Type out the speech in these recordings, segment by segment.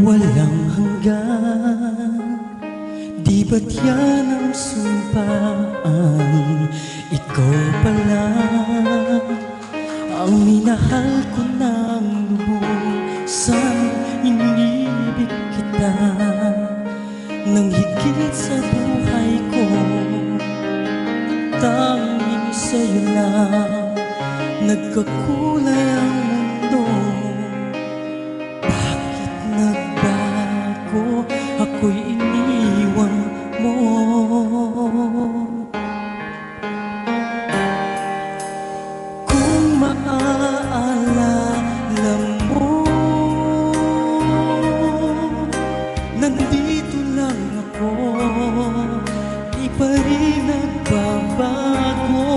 walang hanggan. Di ba't yan ang sumpaan? Ikaw pala ang minahal ko ng lubos. Sana inibig kita nang higit sa buhay ko. Tanging sa'yo lang nagkakulay ang mundo. Bakit nagbago? Ako'y iniwan mo. Kung maaalala mo, nandito lang ako. Di pa rin nagbabago.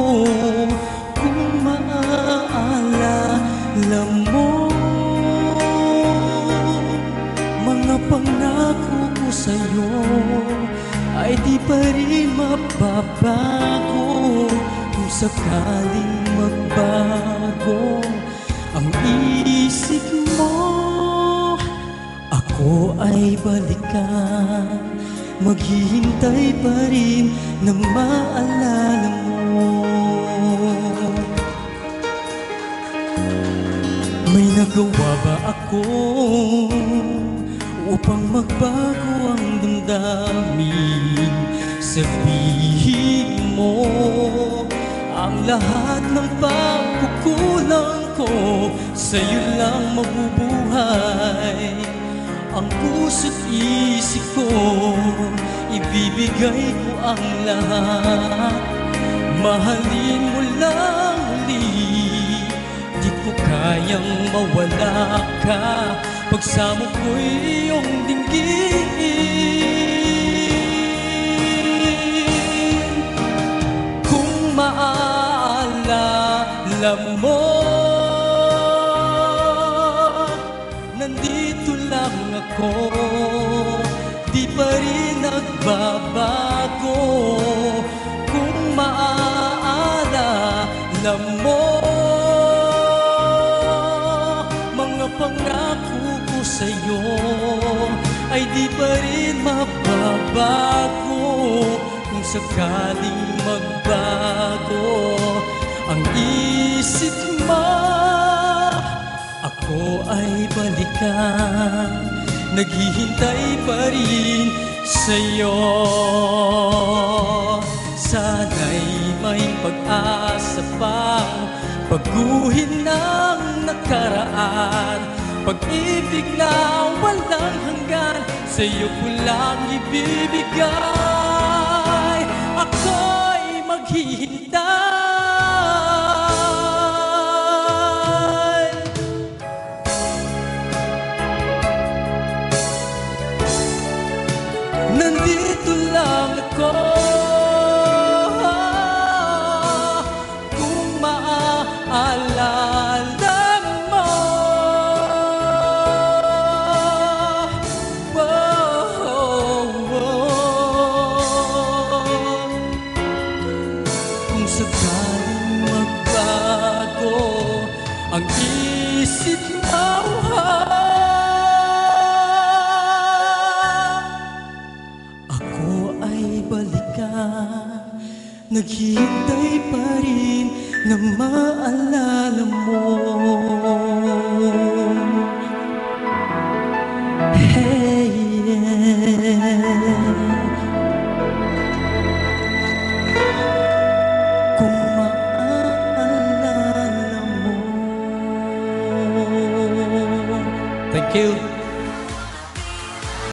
Kung maaalala mo, mga pangako ko sa'yo ay di pa rin mababago. Kung sakaling magbago ang isip mo, ako ay balikan. Maghihintay pa rin na maalala mo. May nagawa ba ako upang magbago ang damdamin? Sabihin mo ang lahat ng pagkukulang ko, sa'yo lang mabubuhay. Ang puso't isip ko, ibibigay ko ang lahat. Mahalin mo lang ulit, di ko kayang mawala ka. Pagsamo ko'y iyong dinggin. Kung maaalala mo, nandito lang ako. Di pa rin nagbabago. Kung maaalala mo, mga pangako ko sa'yo ay di pa rin mababago. Kung sakaling magbago ang isip mo, ako ay balikan. Naghihintay pa rin sa'yo. Sana'y may pag-asa pang baguhin ang nakaraan. Pag-ibig na walang hanggan, sa'yo ko lang ibibigay. Ako'y maghihintay. Nandito lang ako. Kung maaalala mo, kung sakaling magbago ang isip mo, ako ay balikan. Naghihintay pa rin na maalala mo. Hey, yeah. Kung maaalala mo. Thank you.